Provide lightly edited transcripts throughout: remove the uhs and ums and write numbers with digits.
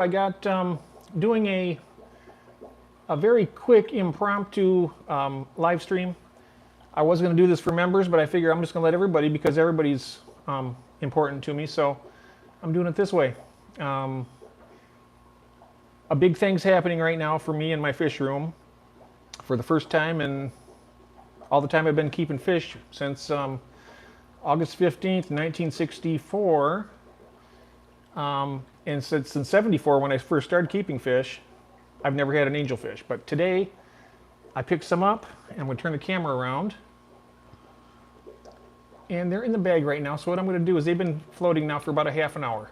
I got doing a very quick impromptu live stream. I was going to do this for members, but I figure I'm just going to let everybody because everybody's important to me. So I'm doing it this way. A big thing's happening right now for me in my fish room for the first time in all the time I've been keeping fish since August 15th, 1964. And since in 74 when I first started keeping fish, I've never had an angelfish. But today I picked some up and I'm going to turn the camera around. And they're in the bag right now. So what I'm going to do is they've been floating now for about a half an hour.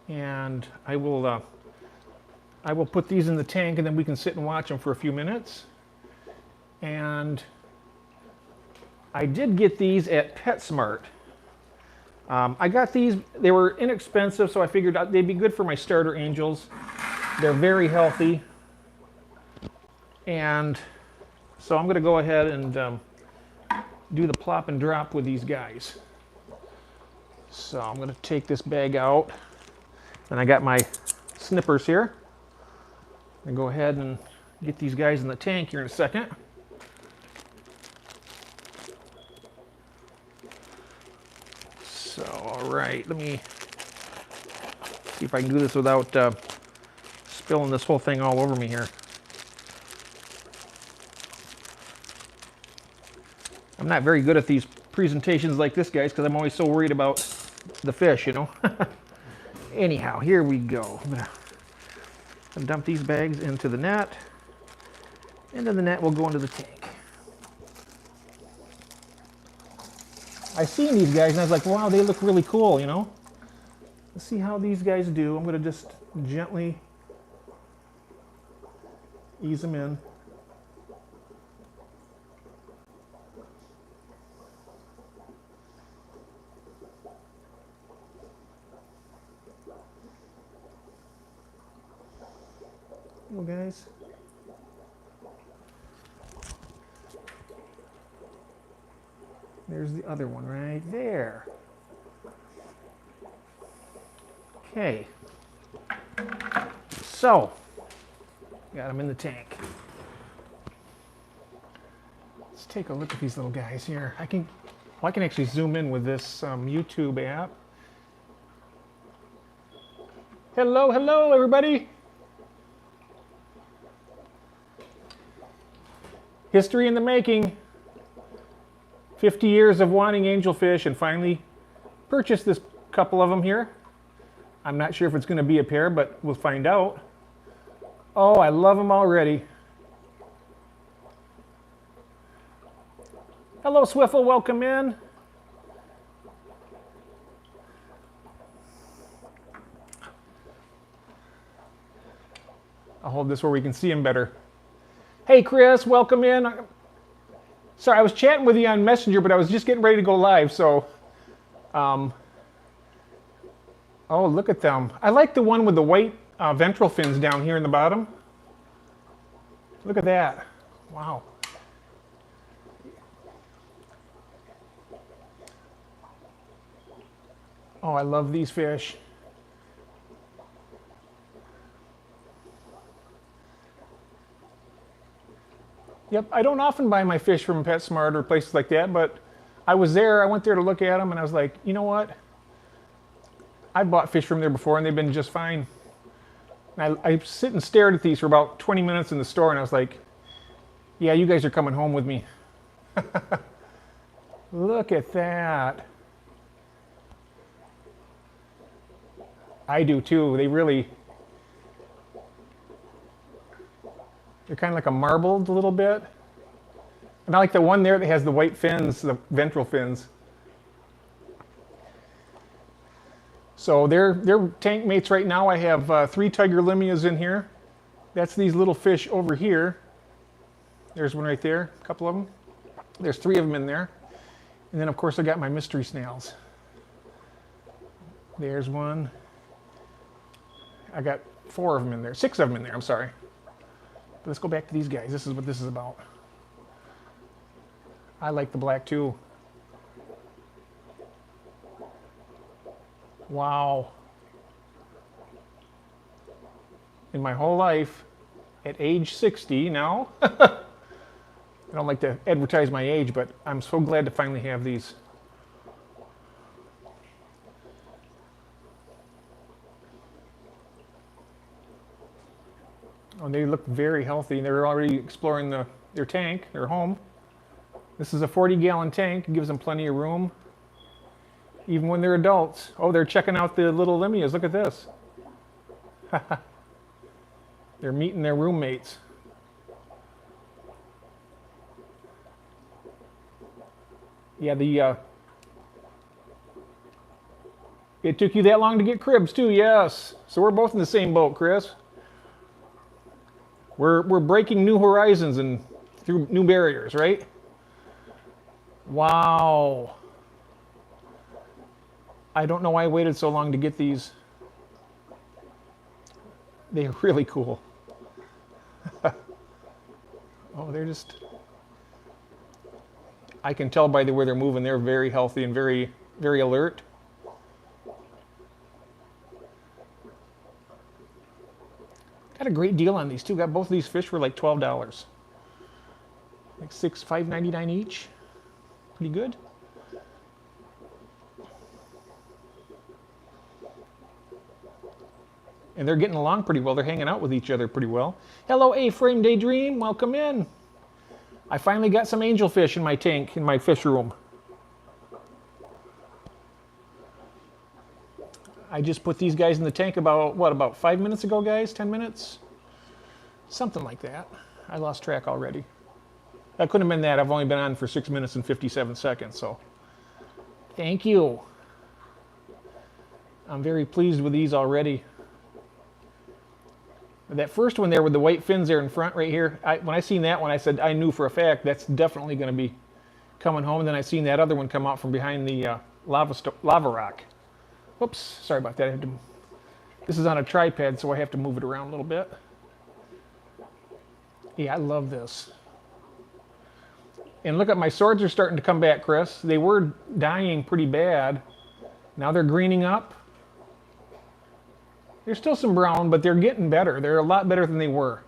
And I will put these in the tank and then we can sit and watch them for a few minutes. And I did get these at PetSmart. I got these, they were inexpensive, so I figured they'd be good for my starter angels. They're very healthy. And so I'm going to go ahead and do the plop and drop with these guys. So I'm going to take this bag out. And I got my snippers here. I'm going to go ahead and get these guys in the tank here in a second. So, all right, let me see if I can do this without spilling this whole thing all over me here. I'm not very good at these presentations like this, guys, because I'm always so worried about the fish, you know. Anyhow, here we go. I'm gonna dump these bags into the net, and then the net will go into the tank. I seen these guys and I was like, wow, they look really cool, you know. Let's see how these guys do. I'm going to just gently ease them in. Hello, guys. There's the other one right there. Okay. So, got them in the tank. Let's take a look at these little guys here. I can actually zoom in with this YouTube app. Hello, hello, everybody. History in the making. 50 years of wanting angelfish and finally purchased this couple of them here. I'm not sure if it's going to be a pair, but we'll find out. Oh, I love them already. Hello, Swiffle, welcome in. I'll hold this where we can see him better. Hey, Chris, welcome in. Sorry, I was chatting with you on Messenger, but I was just getting ready to go live, so... oh, look at them. I like the one with the white ventral fins down here in the bottom. Look at that. Wow. Oh, I love these fish. Yep, I don't often buy my fish from PetSmart or places like that, but I was there, I went there to look at them, and I was like, you know what? I bought fish from there before, and they've been just fine. And I sit and stared at these for about 20 minutes in the store, and I was like, yeah, you guys are coming home with me. Look at that. I do too. They're kind of like a marbled a little bit. And I like the one there that has the white fins, the ventral fins. So they're tank mates right now. I have 3 tiger limias in here. That's these little fish over here. There's one right there, a couple of them. There's 3 of them in there. And then of course I got my mystery snails. There's one. I got 4 of them in there, 6 of them in there, I'm sorry. But let's go back to these guys. This is what this is about. I like the black too. Wow. in my whole life at age 60 now. I don't like to advertise my age, but I'm so glad to finally have these. Oh, they look very healthy. They're already exploring their tank, their home. This is a 40-gallon tank. It gives them plenty of room, even when they're adults. Oh, they're checking out the little limias. Look at this. They're meeting their roommates. Yeah, it took you that long to get cribs too, yes. So we're both in the same boat, Chris. We're breaking new horizons and through new barriers, right? Wow. I don't know why I waited so long to get these. They're really cool. Oh, they're just... I can tell by the way they're moving. They're very healthy and very, very alert. Got a great deal on these too. Got both of these fish for like $12. Like $5.99 each. Pretty good. And they're getting along pretty well. They're hanging out with each other pretty well. Hello, A-Frame Daydream. Welcome in. I finally got some angelfish in my tank, in my fish room. I just put these guys in the tank about 5 minutes ago, guys? 10 minutes? Something like that. I lost track already. That couldn't have been that. I've only been on for 6 minutes and 57 seconds, so. Thank you. I'm very pleased with these already. That first one there with the white fins there in front right here, when I seen that one, I said I knew for a fact that's definitely going to be coming home. And then I seen that other one come out from behind the lava rock. Whoops, sorry about that. This is on a tripod, so I have to move it around a little bit. Yeah, I love this. And look at my swords are starting to come back, Chris. They were dying pretty bad. Now they're greening up. There's still some brown, but they're getting better. They're a lot better than they were.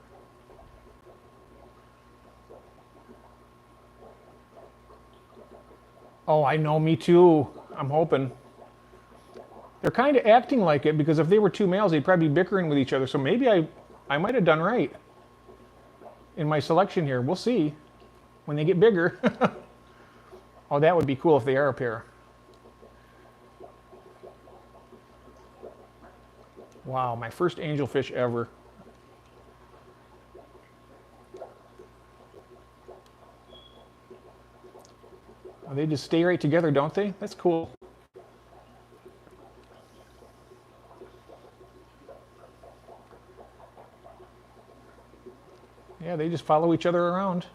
Oh, I know, me too. I'm hoping. They're kind of acting like it, because if they were two males, they'd probably be bickering with each other. So maybe I might have done right in my selection here. We'll see when they get bigger. Oh, that would be cool if they are a pair. Wow, my first angelfish ever. Oh, they just stay right together, don't they? That's cool. Yeah, they just follow each other around.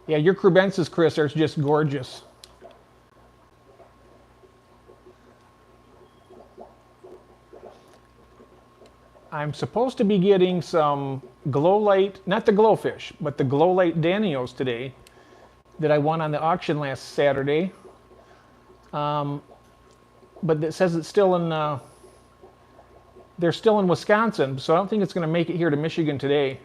Yeah, your crubensis, Chris, are just gorgeous. I'm supposed to be getting some glow light, not the glowfish, but the glow light Danios today that I won on the auction last Saturday. But it says it's still in, they're still in Wisconsin, so I don't think it's going to make it here to Michigan today.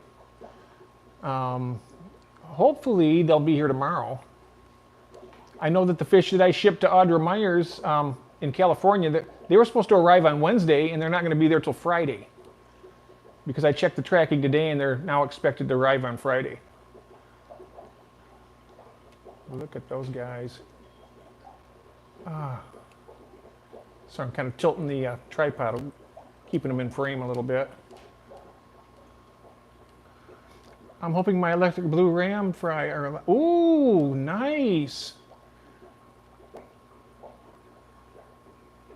Hopefully they'll be here tomorrow. I know that the fish that I shipped to Audra Myers in California, they were supposed to arrive on Wednesday, and they're not going to be there till Friday. Because I checked the tracking today, and they're now expected to arrive on Friday. Look at those guys. So I'm kind of tilting the tripod, keeping them in frame a little bit. I'm hoping my electric blue ram fry are... Ooh, nice!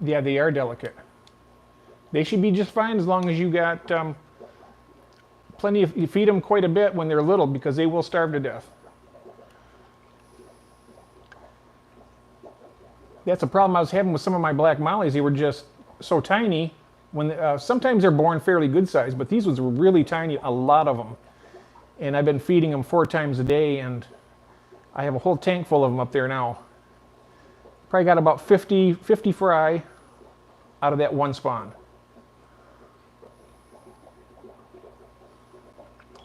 Yeah, they are delicate. They should be just fine as long as you got... plenty of, you feed them quite a bit when they're little, because they will starve to death. That's a problem I was having with some of my black mollies. They were just so tiny. When sometimes they're born fairly good size, but these ones were really tiny, a lot of them. And I've been feeding them 4 times a day, and I have a whole tank full of them up there now. Probably got about 50 fry out of that one spawn.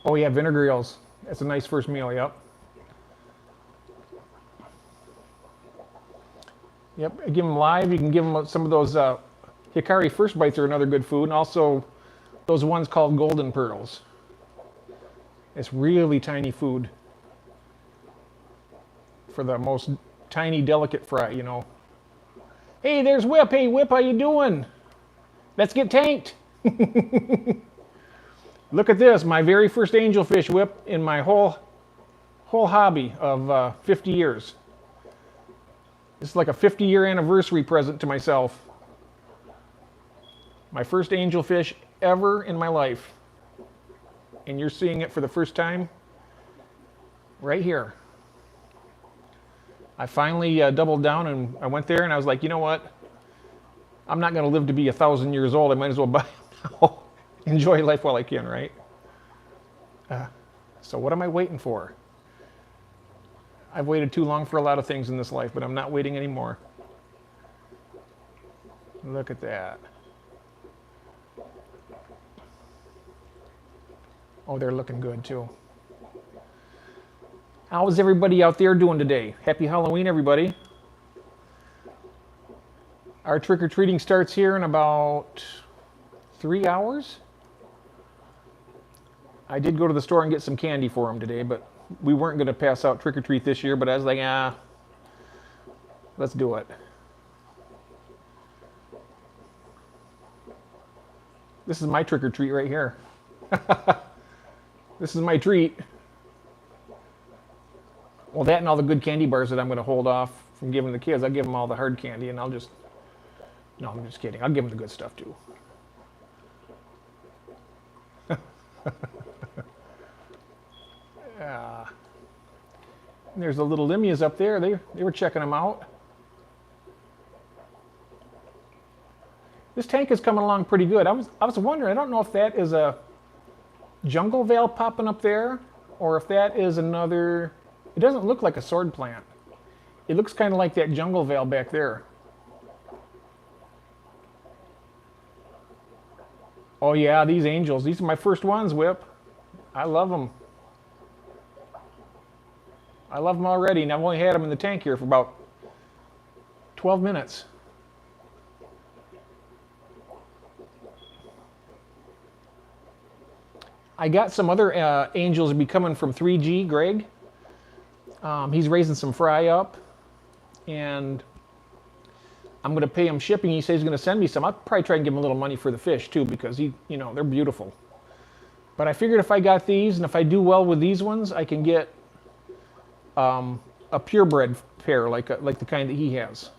Oh yeah, vinegar eels. That's a nice first meal, yep. Yep, give them live. You can give them some of those Hikari first bites are another good food, and also those ones called golden pearls. It's really tiny food for the most tiny, delicate fry, you know. Hey, there's Whip. Hey, Whip, how you doing? Let's get tanked. Look at this, my very first angelfish, Whip, in my whole hobby of 50 years. This is like a 50-year anniversary present to myself. My first angelfish ever in my life. And you're seeing it for the first time right here. I finally doubled down and I went there and I was like, you know what? I'm not going to live to be 1,000 years old. I might as well buy them now. Enjoy life while I can, right? So what am I waiting for? I've waited too long for a lot of things in this life, but I'm not waiting anymore. Look at that. Oh, they're looking good too. How is everybody out there doing today? Happy Halloween, everybody. Our trick-or-treating starts here in about 3 hours. I did go to the store and get some candy for them today, but we weren't going to pass out trick-or-treat this year, but I was like, let's do it. This is my trick-or-treat right here. This is my treat. Well, that and all the good candy bars that I'm going to hold off from giving the kids. I'll give them all the hard candy, and I'll just... No, I'm just kidding. I'll give them the good stuff, too. There's the little limnias up there. They were checking them out. This tank is coming along pretty good. I was wondering, I don't know if that is a jungle veil popping up there, or if that is another... It doesn't look like a sword plant. It looks kind of like that jungle veil back there. Oh yeah, these angels. These are my first ones, Whip. I love them. I love them already, and I've only had them in the tank here for about 12 minutes. I got some other angels to be coming from 3G, Greg. He's raising some fry up, and I'm going to pay him shipping. He says he's going to send me some. I'll probably try and give him a little money for the fish too, because they're beautiful. But I figured if I got these, and if I do well with these ones, I can get a purebred pair, like the kind that he has.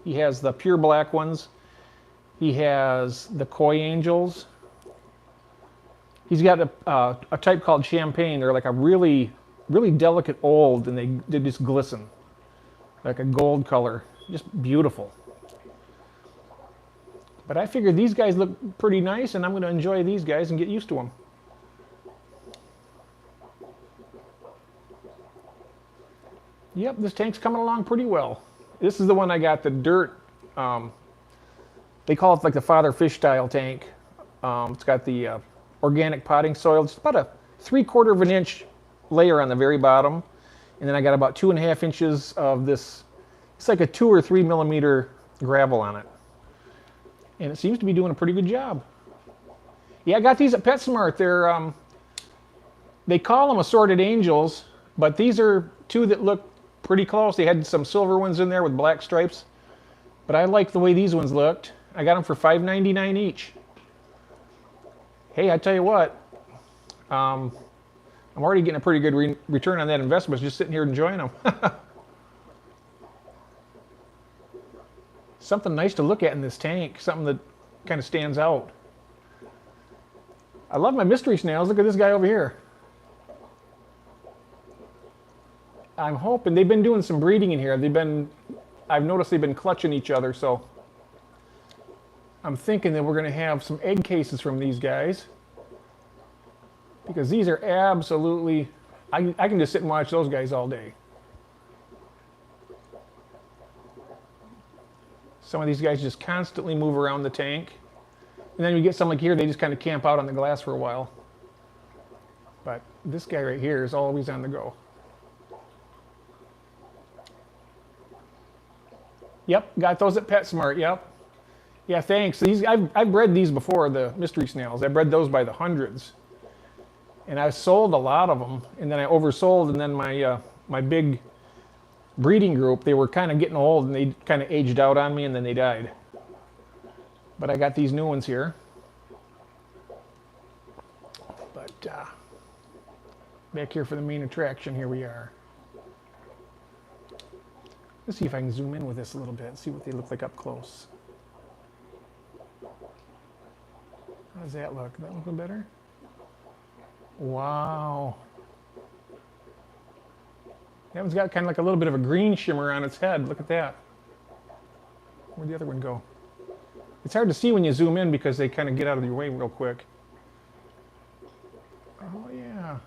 He has the pure black ones. He has the koi angels. He's got a type called champagne. They're like a really, really delicate old, and they just glisten like a gold color. Just beautiful. But I figured these guys look pretty nice, and I'm going to enjoy these guys and get used to them. Yep, this tank's coming along pretty well. This is the one I got, the dirt. They call it like the father fish style tank. It's got the organic potting soil. It's about a 3/4 of an inch layer on the very bottom. And then I got about 2.5 inches of this. It's like a 2 or 3 millimeter gravel on it. And it seems to be doing a pretty good job. Yeah, I got these at PetSmart. They call them assorted angels, but these are two that look pretty close. They had some silver ones in there with black stripes, but I like the way these ones looked. I got them for $5.99 each. Hey, I tell you what, I'm already getting a pretty good return on that investment, just sitting here enjoying them. Something nice to look at in this tank, something that kind of stands out. I love my mystery snails. Look at this guy over here. I'm hoping, they've been doing some breeding in here. I've noticed they've been clutching each other, so I'm thinking that we're going to have some egg cases from these guys, because these are absolutely, I can just sit and watch those guys all day. Some of these guys just constantly move around the tank. And then you get some like here, they just kind of camp out on the glass for a while. But this guy right here is always on the go. Yep, got those at PetSmart, yep. Yeah, thanks. I've bred these before, the mystery snails. I bred those by the hundreds. And I sold a lot of them, and then I oversold, and then my big breeding group, they were kind of getting old, and they kind of aged out on me, and then they died. But I got these new ones here. But back here for the main attraction, here we are. Let's see if I can zoom in with this a little bit, see what they look like up close. How does that look? That look better? Wow. That one's got kind of like a little bit of a green shimmer on its head. Look at that. Where'd the other one go? It's hard to see when you zoom in because they kind of get out of your way real quick. Oh, yeah.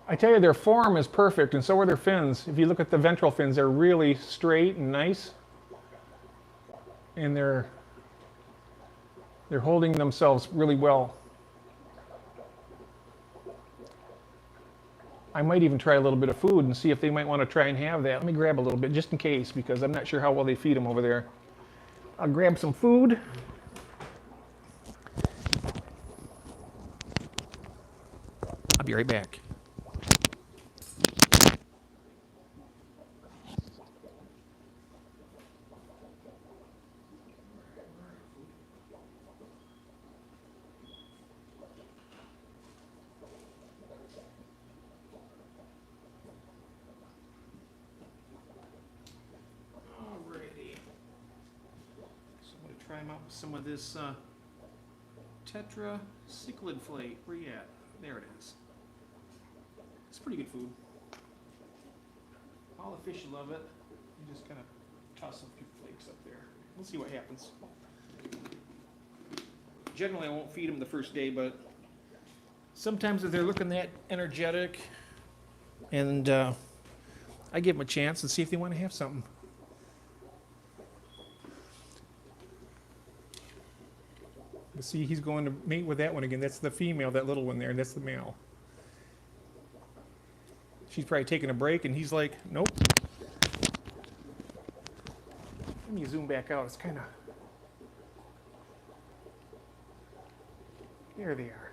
I tell you, their form is perfect, and so are their fins. If you look at the ventral fins, they're really straight and nice. And they're holding themselves really well. I might even try a little bit of food and see if they might want to try and have that. Let me grab a little bit just in case, because I'm not sure how well they feed them over there. I'll grab some food. I'll be right back. Try them out with some of this tetra cichlid flake. Where you at? There it is. It's pretty good food. All the fish love it. You just kind of toss a few flakes up there. We'll see what happens. Generally, I won't feed them the first day, but sometimes if they're looking that energetic, and I give them a chance and see if they want to have something. See, he's going to mate with that one again. That's the female, that little one there, and that's the male. She's probably taking a break, and he's like, nope. Let me zoom back out. It's kind of... There they are.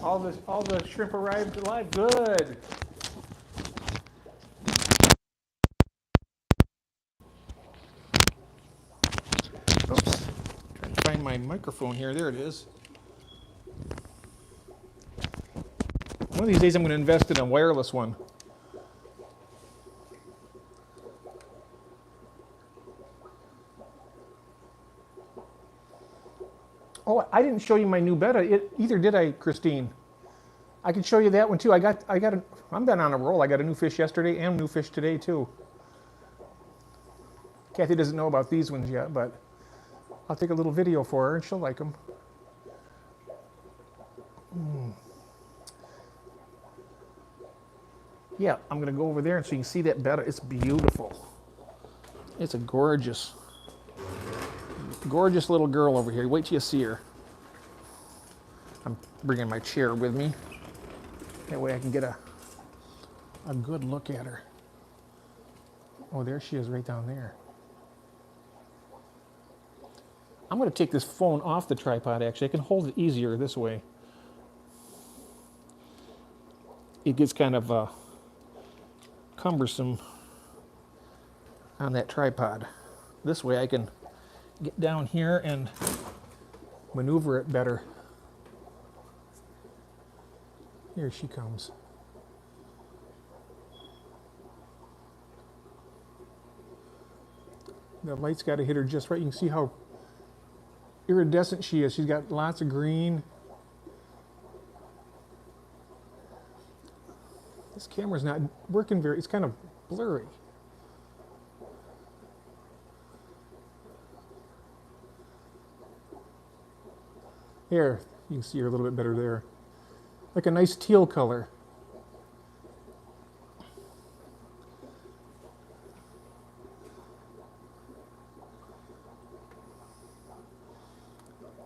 All the shrimp arrived alive. Good. Oops. Trying to find my microphone here. There it is. One of these days I'm going to invest in a wireless one. Oh, I didn't show you my new betta. Either did I, Christine? I can show you that one too. I'm been on a roll. I got a new fish yesterday and a new fish today too. Kathy doesn't know about these ones yet, but I'll take a little video for her and she'll like them. Yeah, I'm going to go over there and so you can see that betta. It's beautiful. It's a gorgeous little girl over here. Wait till you see her. I'm bringing my chair with me. That way I can get a good look at her. Oh, there she is right down there. I'm going to take this phone off the tripod, actually. I can hold it easier this way. It gets kind of cumbersome on that tripod. This way I can get down here and maneuver it better. Here she comes. The light's got to hit her just right. You can see how iridescent she is. She's got lots of green. This camera's not working very, it's kind of blurry. Here, you can see her a little bit better there. Like a nice teal color.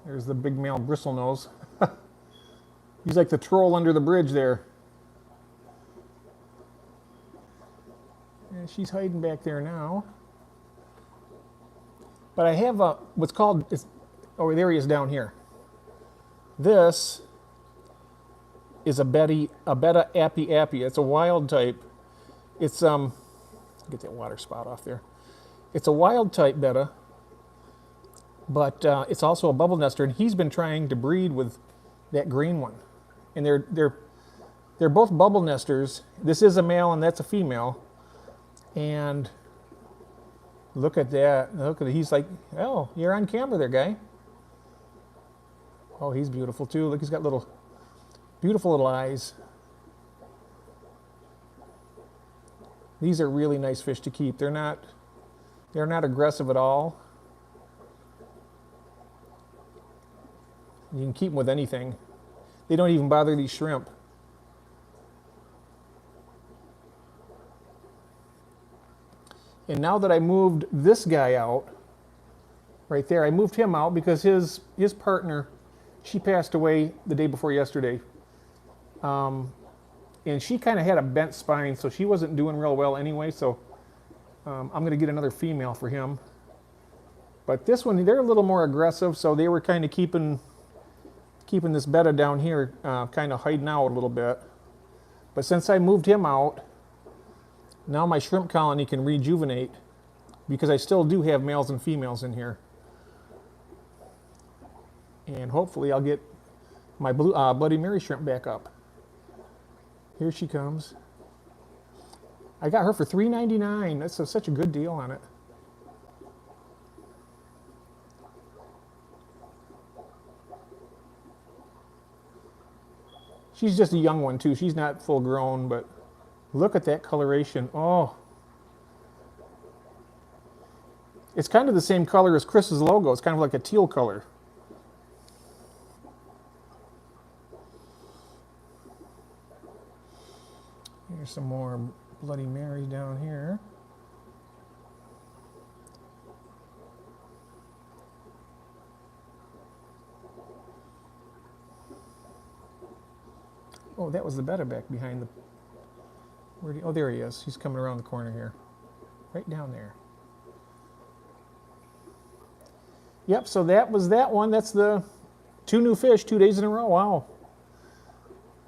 There's the big male bristlenose. He's like the troll under the bridge there. And she's hiding back there now. But I have a, what's called, oh, there he is down here. This is a betta appy. It's a wild type. It's, get that water spot off there. It's a wild type betta, but it's also a bubble nester, and he's been trying to breed with that green one. And they're both bubble nesters. This is a male and that's a female. And look at that. Look at it. He's like, oh, you're on camera there, guy. Oh, he's beautiful too. Look, he's got little, beautiful little eyes. These are really nice fish to keep. They're not aggressive at all. You can keep them with anything. They don't even bother these shrimp. And now that I moved this guy out, right there, I moved him out because his partner, she passed away the day before yesterday. And she kind of had a bent spine, so she wasn't doing real well anyway, so I'm going to get another female for him. But this one, they're a little more aggressive, so they were kind of keeping this betta down here, kind of hiding out a little bit. But since I moved him out, now my shrimp colony can rejuvenate because I still do have males and females in here. And hopefully I'll get my Bloody Mary shrimp back up. Here she comes. I got her for $3.99. That's such a good deal on it. She's just a young one too. She's not full grown, but look at that coloration. Oh. It's kind of the same color as Chris's logo. It's kind of like a teal color. Here's some more Bloody Marys down here. Oh, that was the betta back behind the... oh, there he is. He's coming around the corner here. Right down there. Yep, so that was that one. That's the 2 new fish 2 days in a row. Wow.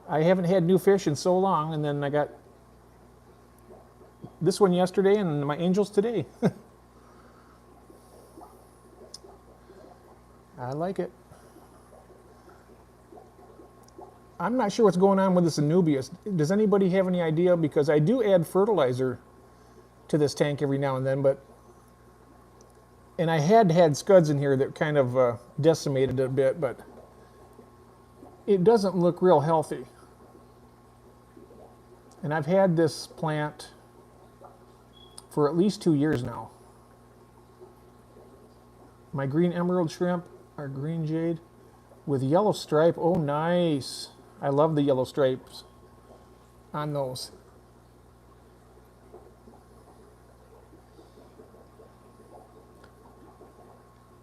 I haven't had new fish in so long, and then I got this one yesterday and my angels today. I like it. I'm not sure what's going on with this Anubias. Does anybody have any idea? Because I do add fertilizer to this tank every now and then, and I had scuds in here that kind of decimated it a bit, but it doesn't look real healthy. And I've had this plant for at least 2 years now. My green emerald shrimp are green jade with yellow stripe. Oh, nice. I love the yellow stripes on those.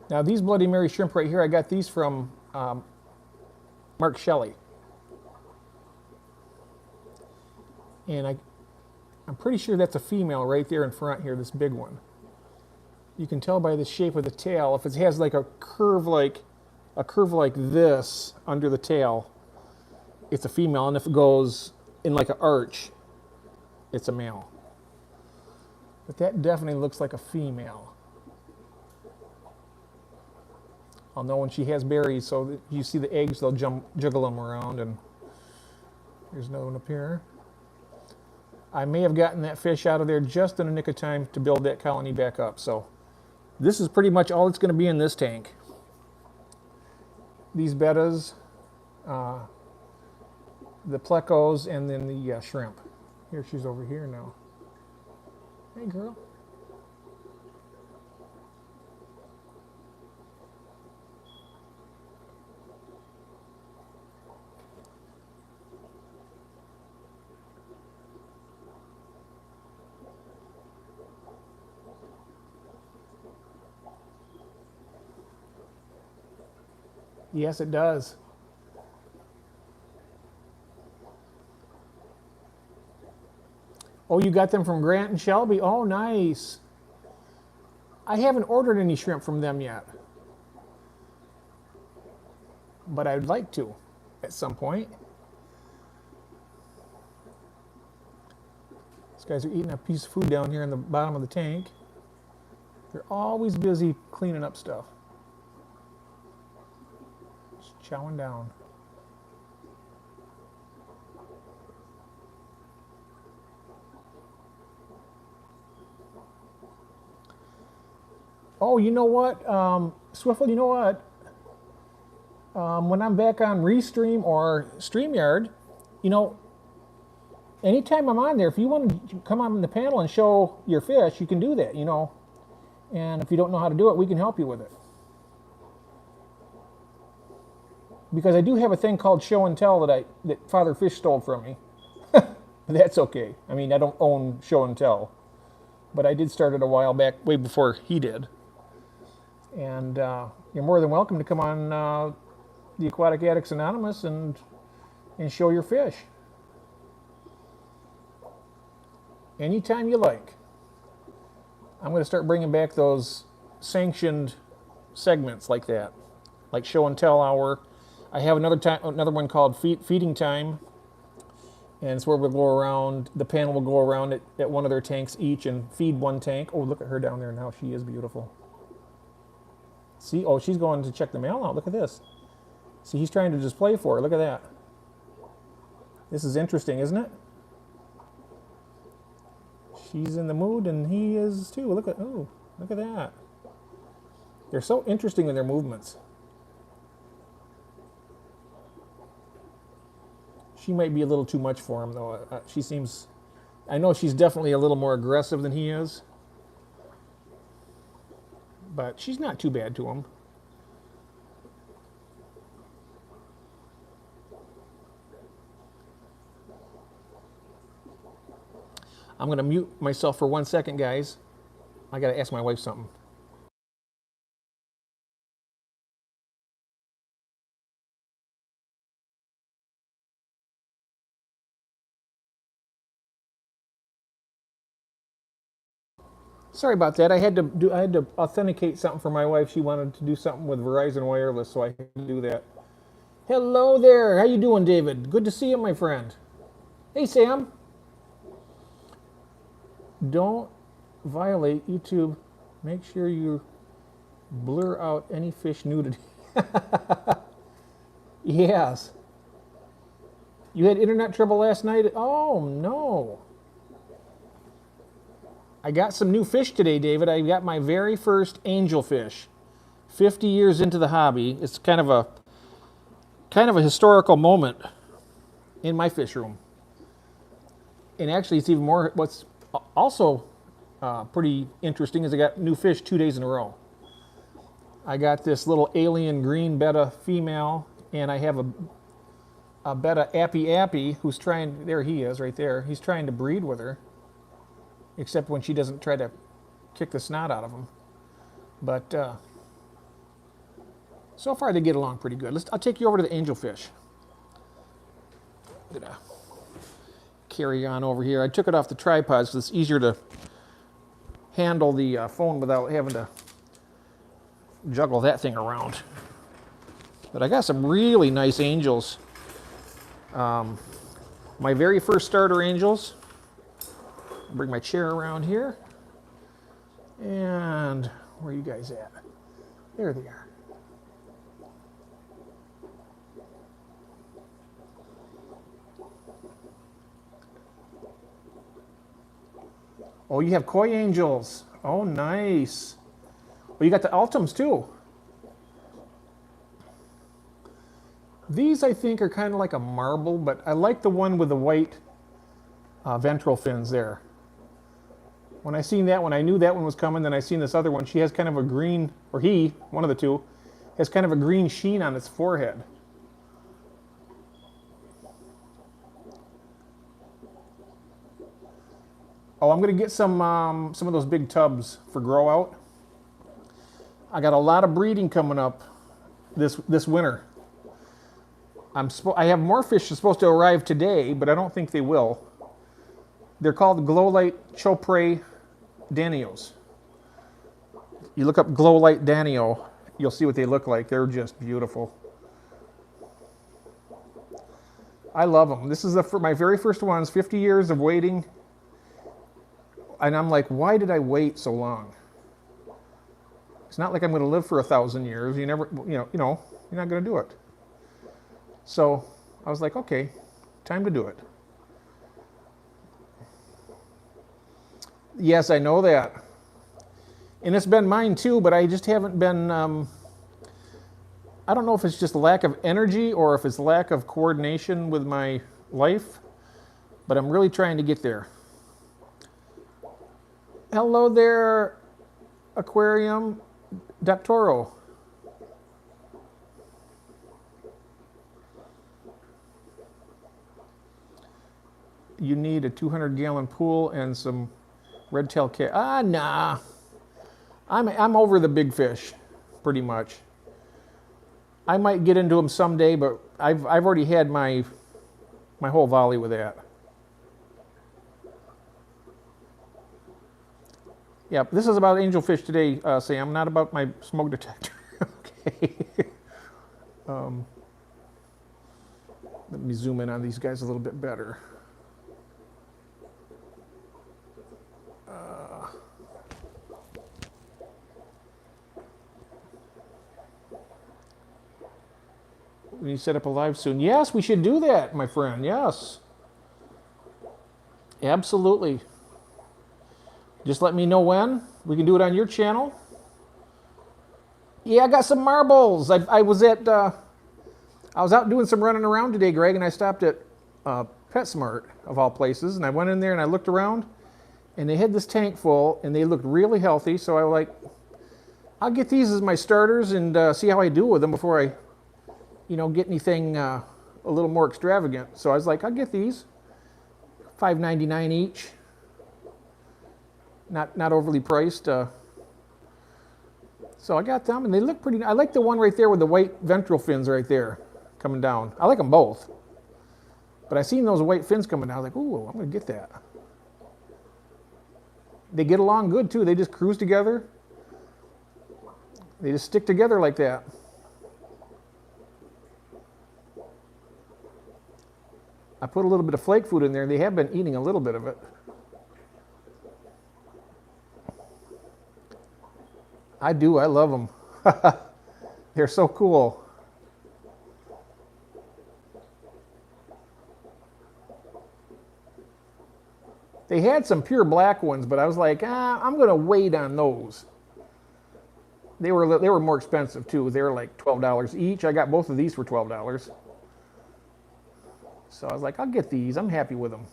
Now these Bloody Mary shrimp right here, I got these from Mark Shelley. And I'm pretty sure that's a female right there in front here, this big one. You can tell by the shape of the tail. If it has like a curve like this under the tail, it's a female, and if it goes in like an arch, it's a male. But that definitely looks like a female. I'll know when she has berries, so that you see the eggs, they'll jiggle them around, and there's another one up here. I may have gotten that fish out of there just in a nick of time to build that colony back up. So this is pretty much all that's going to be in this tank. These bettas, the plecos, and then the shrimp. Here, she's over here now. Hey, girl. Yes, it does. Oh, you got them from Grant and Shelby? Oh, nice. I haven't ordered any shrimp from them yet, but I'd like to at some point. These guys are eating a piece of food down here in the bottom of the tank. They're always busy cleaning up stuff. Just chowing down. Oh, you know what, Swiffle, you know what? When I'm back on Restream or StreamYard, you know, anytime I'm on there, if you want to come on the panel and show your fish, you can do that, you know. And if you don't know how to do it, we can help you with it. Because I do have a thing called show and tell that Father Fish stole from me. That's okay. I mean, I don't own show and tell, but I did start it a while back, way before he did. And you're more than welcome to come on the Aquatic Addicts Anonymous and show your fish. Anytime you like. I'm going to start bringing back those sanctioned segments like that, like show and tell hour. I have another one called feeding time, and it's where we'll go around. The panel will go around at one of their tanks each and feed one tank. Oh, look at her down there now. She is beautiful. See, oh, she's going to check the mail out. Look at this. See, he's trying to just play for her. Look at that. This is interesting, isn't it? She's in the mood, and he is too. Look at that. They're so interesting in their movements. She might be a little too much for him, though. She seems. I know she's definitely a little more aggressive than he is, but she's not too bad to him. I'm going to mute myself for 1 second, guys. I got to ask my wife something. Sorry about that. I had to authenticate something for my wife. She wanted to do something with Verizon Wireless, so I had to do that. Hello there. How you doing, David? Good to see you, my friend. Hey, Sam. Don't violate YouTube. Make sure you blur out any fish nudity. Yes. You had internet trouble last night? Oh, no. I got some new fish today, David. I got my very first angelfish. 50 years into the hobby. It's kind of a historical moment in my fish room. And actually, it's even more. What's also pretty interesting is I got new fish 2 days in a row. I got this little alien green betta female, and I have a betta appy who's trying. There he is, right there. He's trying to breed with her, except when she doesn't try to kick the snot out of him. But so far they get along pretty good. I'll take you over to the angelfish. I'm gonna carry on over here. I took it off the tripod so it's easier to handle the phone without having to juggle that thing around. But I got some really nice angels. My very first starter angels. I'll bring my chair around here. And where are you guys at? There they are. Oh, you have koi angels. Oh, nice. Well, you got the ultims too. These, I think, are kind of like a marble, but I like the one with the white ventral fins there. When I seen that one, I knew that one was coming. Then I seen this other one. She has kind of a green, or he, one of the two, has kind of a green sheen on its forehead. Oh, I'm going to get some of those big tubs for grow out. I got a lot of breeding coming up this winter. I have more fish supposed to arrive today, but I don't think they will. They're called glow light chopre danios. You look up glow light danio, you'll see what they look like. They're just beautiful. I love them. This is my very first ones, 50 years of waiting. And I'm like, why did I wait so long? It's not like I'm going to live for 1,000 years. You never, you're not going to do it. So I was like, okay, time to do it. Yes, I know that. And it's been mine too, but I just haven't been, I don't know if it's just lack of energy or if it's lack of coordination with my life, but I'm really trying to get there. Hello there, aquarium, Doctoro. You need a 200-gallon pool and some red-tailed cat. Nah. I'm over the big fish, pretty much. I might get into them someday, but I've already had my whole volley with that. Yeah, this is about angelfish today, Sam, not about my smoke detector. Okay. Let me zoom in on these guys a little bit better. We need to set up a live soon. Yes, we should do that, my friend. Yes. Absolutely. Just let me know when. We can do it on your channel. Yeah, I got some marbles. I was out doing some running around today, Greg, and I stopped at PetSmart, of all places, and I went in there and I looked around, and they had this tank full, and they looked really healthy, so I was like, I'll get these as my starters and see how I do with them before I, get anything a little more extravagant. So I was like, I'll get these, $5.99 each. Not overly priced. So I got them, and they look pretty. I like the one right there with the white ventral fins right there coming down. I like them both, but I seen those white fins coming down. I was like, ooh, I'm gonna get that. They get along good too. They just cruise together. They just stick together like that. I put a little bit of flake food in there. They have been eating a little bit of it. I do. I love them. They're so cool. They had some pure black ones, but I was like, I'm going to wait on those. They were more expensive too. They were like $12 each. I got both of these for $12. So I was like, I'll get these. I'm happy with them.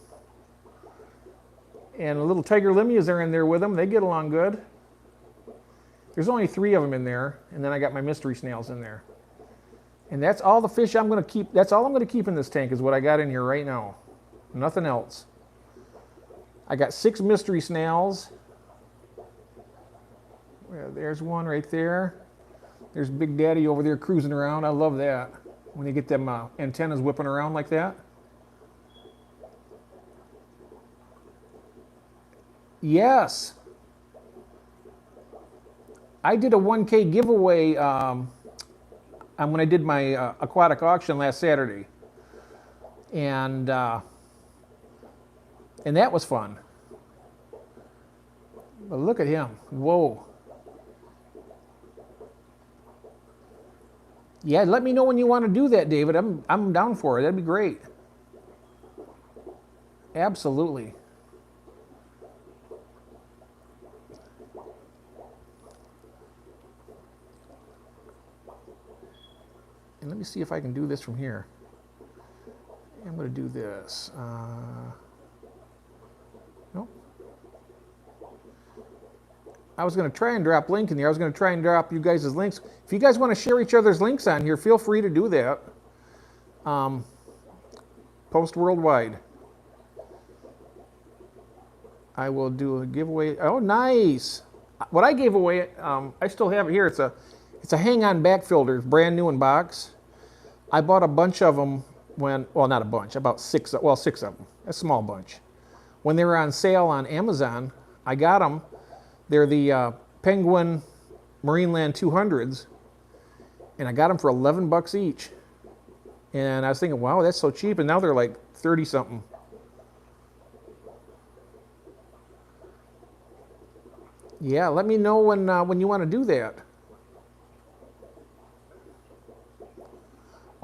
And the little tiger limias are in there with them. They get along good. There's only 3 of them in there, and then I got my mystery snails in there. And that's all the fish I'm going to keep. That's all I'm going to keep in this tank is what I got in here right now. Nothing else. I got 6 mystery snails. There's one right there. There's Big Daddy over there cruising around. I love that. When you get them antennas whipping around like that. Yes. I did a 1K giveaway when I did my aquatic auction last Saturday. And that was fun. But look at him. Whoa. Yeah, let me know when you want to do that, David. I'm down for it. That'd be great. Absolutely. And let me see if I can do this from here. I'm going to do this. Nope. I was going to try and drop link in here. I was going to try and drop you guys' links. If you guys want to share each other's links on here, feel free to do that. Post worldwide. I will do a giveaway. Oh, nice. What I gave away, I still have it here. It's a hang-on back filter, brand new in box. I bought a bunch of them when, well, not a bunch, about six of them, a small bunch. When they were on sale on Amazon, I got them. They're the Penguin Marineland 200s, and I got them for 11 bucks each. And I was thinking, wow, that's so cheap, and now they're like 30 something. Yeah, let me know when you want to do that.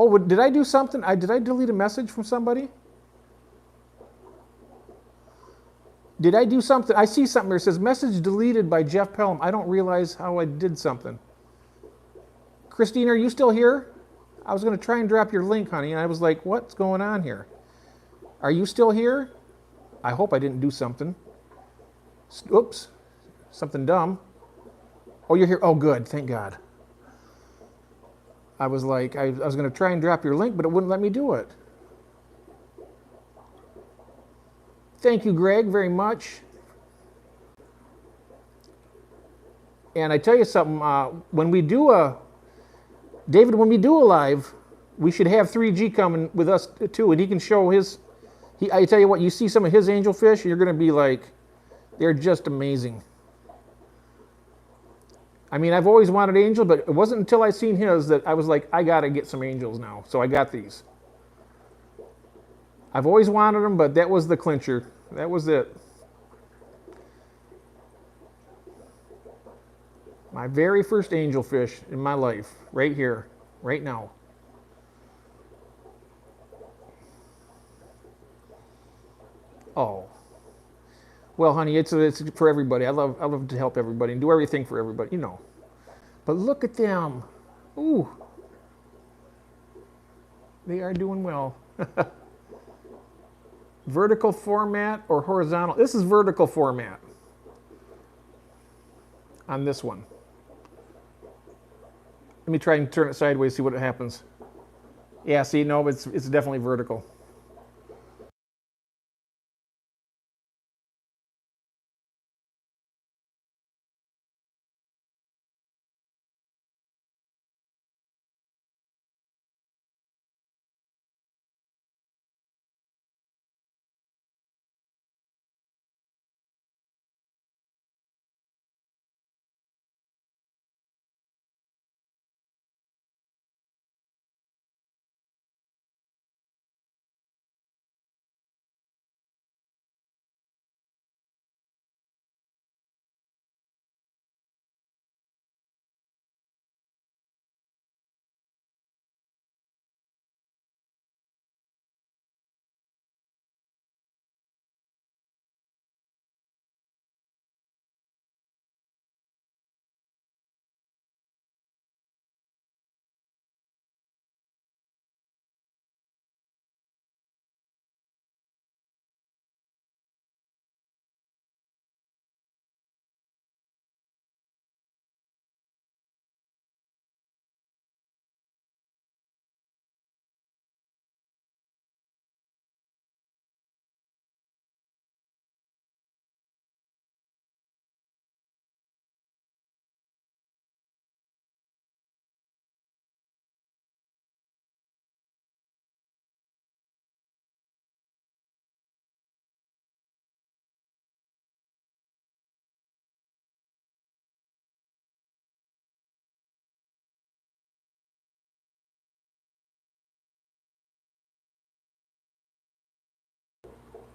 Oh, did I do something? Did I delete a message from somebody? Did I do something? I see something there. It says message deleted by Jeff Pelham. I don't realize how I did something. Christine, are you still here? I was going to try and drop your link, honey, and I was like, what's going on here? Are you still here? I hope I didn't do something. Oops, something dumb. Oh, you're here. Oh, good. Thank God. I was like, I was going to try and drop your link, but it wouldn't let me do it. Thank you, Greg, very much. And I tell you something, when we do a live, we should have 3G coming with us too, and he can show his, I tell you what, you see some of his angelfish, you're going to be like, they're just amazing. I mean, I've always wanted angel, but it wasn't until I seen his that I was like, I got to get some angels now. So I got these. I've always wanted them, but that was the clincher. That was it. My very first angelfish in my life, right here, right now. Oh. Well, honey, it's for everybody. I love to help everybody and do everything for everybody, you know. But look at them. Ooh. They are doing well. Vertical format or horizontal? This is vertical format on this one. Let me try and turn it sideways, see what happens. Yeah, see, no, it's definitely vertical.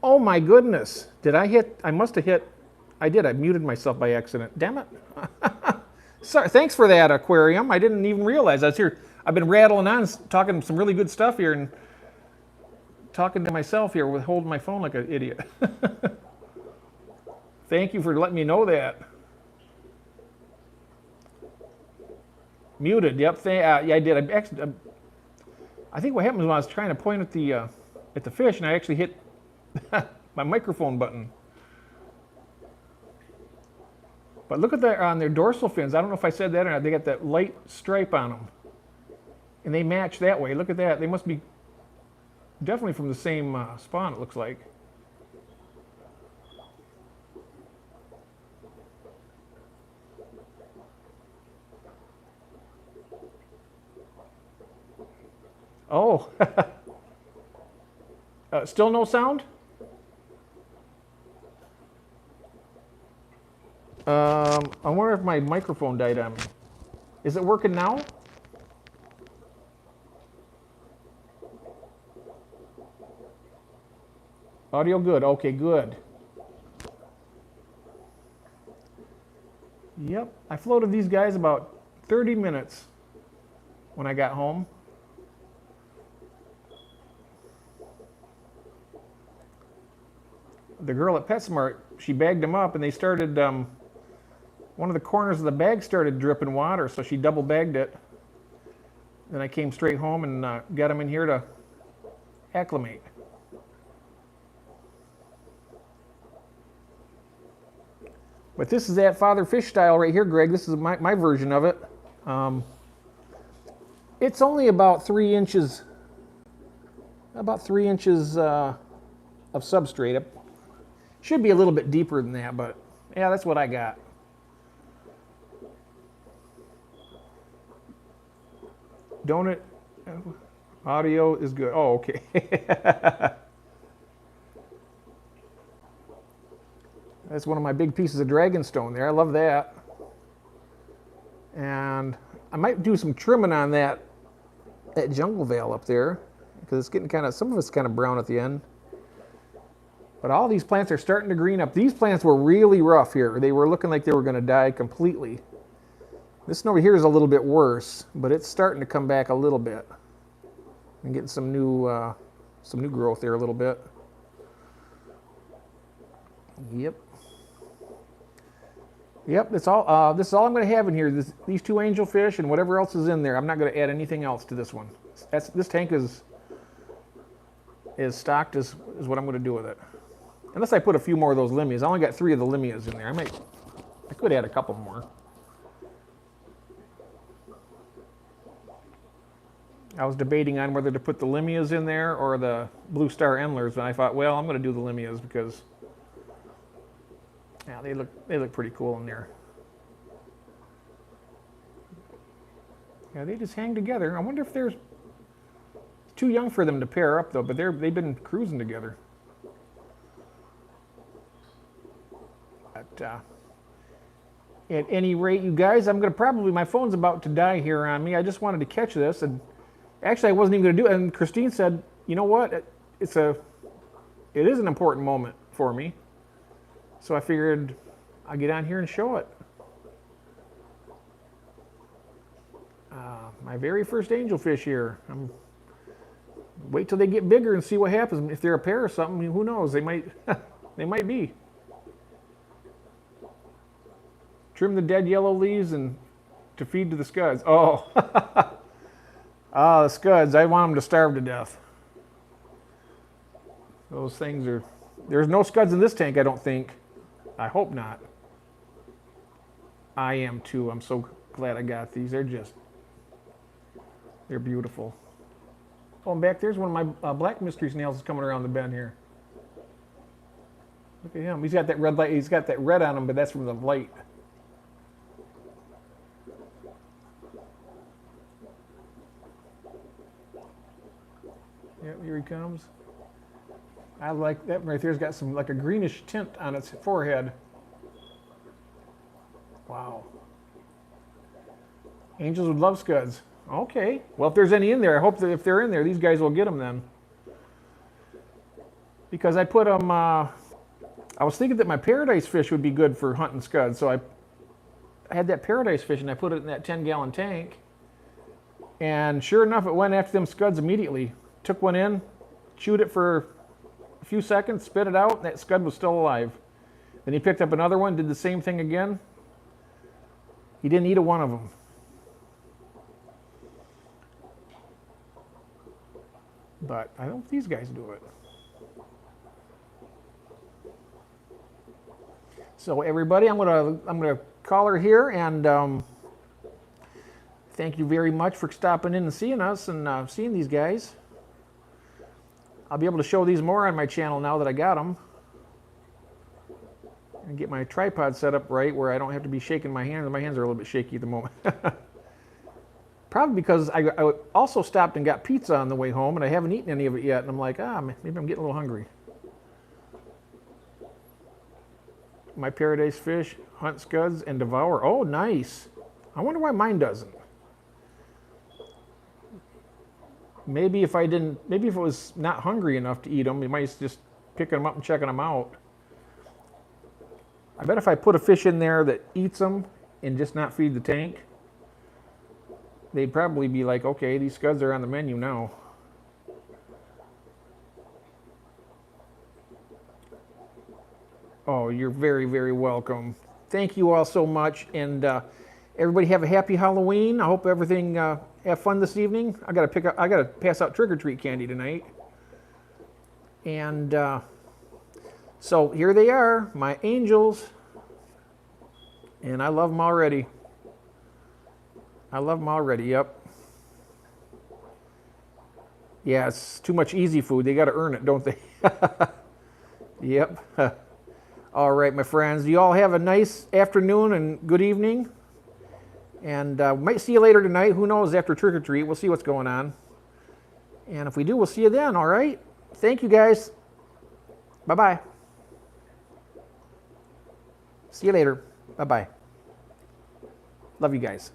Oh my goodness. I must have hit, I did. I muted myself by accident. Damn it. Sorry, thanks for that, aquarium. I didn't even realize I was here. I've been rattling on, talking some really good stuff here and talking to myself here with holding my phone like an idiot. Thank you for letting me know that. Muted, yep. Yeah, I did. I think what happened was when I was trying to point at the fish and I actually hit my microphone button. But look at that on their dorsal fins. I don't know if I said that or not. They got that light stripe on them. And they match that way. Look at that. They must be definitely from the same spawn, it looks like. Oh, still no sound? I wonder if my microphone died on me. Is it working now? Audio good. Okay, good. Yep, I floated these guys about 30 minutes when I got home. The girl at PetSmart, she bagged them up and they started, one of the corners of the bag started dripping water, so she double bagged it. Then I came straight home and got them in here to acclimate. But this is that father fish style right here, Greg. This is my version of it. It's only about 3 inches, of substrate. It should be a little bit deeper than that, but yeah, that's what I got. Don't it? Audio is good. Oh, okay. That's one of my big pieces of dragonstone there. I love that. And I might do some trimming on that jungle veil up there because it's getting kind of, some of it's kind of brown at the end. But all these plants are starting to green up. These plants were really rough here. They were looking like they were going to die completely. This one over here is a little bit worse, but it's starting to come back a little bit. I'm getting some new growth there a little bit. Yep. Yep, that's all. This is all I'm going to have in here. These 2 angelfish and whatever else is in there. I'm not going to add anything else to this one. This tank is stocked is what I'm going to do with it. Unless I put a few more of those limias. I only got 3 of the limias in there. I could add a couple more. I was debating on whether to put the limias in there or the blue star endlers, and I thought, well, I'm going to do the limias because yeah, they look pretty cool in there. Yeah, they just hang together. I wonder if it's too young for them to pair up though, but they've been cruising together. But at any rate, you guys, I'm going to probably, my phone's about to die here on me. I just wanted to catch this, and actually I wasn't even going to do it. And Christine said, you know what? It is an important moment for me. So I figured I'd get on here and show it. My very first angelfish here. Wait till they get bigger and see what happens. If they're a pair or something, who knows? They might, they might be. Trim the dead yellow leaves and to feed to the scuds. Oh, the scuds. I want them to starve to death. Those things are. There's no scuds in this tank, I don't think. I hope not. I am too. I'm so glad I got these. They're beautiful. Oh, and back there's one of my black mystery snails coming around the bend here. Look at him. He's got that red light. He's got that red on him, but that's from the light. Yep, here he comes. I like that right there's got some like a greenish tint on its forehead. Wow. Angels would love scuds. Okay. Well, if there's any in there, I hope that if they're in there, these guys will get them then. Because I put them, I was thinking that my paradise fish would be good for hunting scuds. So I had that paradise fish and I put it in that 10-gallon tank. And sure enough, it went after them scuds immediately. Took one in, chewed it for a few seconds, spit it out, and that scud was still alive. Then he picked up another one, did the same thing again. He didn't eat a one of them. But I don't think these guys do it. So everybody, I'm gonna call her here, and thank you very much for stopping in and seeing us and seeing these guys. I'll be able to show these more on my channel now that I got them. And get my tripod set up right where I don't have to be shaking my hands. My hands are a little bit shaky at the moment. Probably because I also stopped and got pizza on the way home, and I haven't eaten any of it yet. And I'm like, maybe I'm getting a little hungry. My paradise fish, hunt scuds, and devour. Oh, nice. I wonder why mine doesn't. Maybe if it was not hungry enough to eat them, you might just picking them up and checking them out. I bet if I put a fish in there that eats them and just not feed the tank, they'd probably be like, okay, these scuds are on the menu now. Oh, you're very, very welcome. Thank you all so much. And everybody have a happy Halloween. I hope everything, have fun this evening. I gotta pass out trick-or-treat candy tonight. And so here they are, my angels. And I love them already. I love them already, yep. Yeah, it's too much easy food. They got to earn it, don't they? Yep. All right, my friends. You all have a nice afternoon and good evening. And we might see you later tonight. Who knows, after trick-or-treat. We'll see what's going on. And if we do, we'll see you then, all right? Thank you, guys. Bye-bye. See you later. Bye-bye. Love you guys.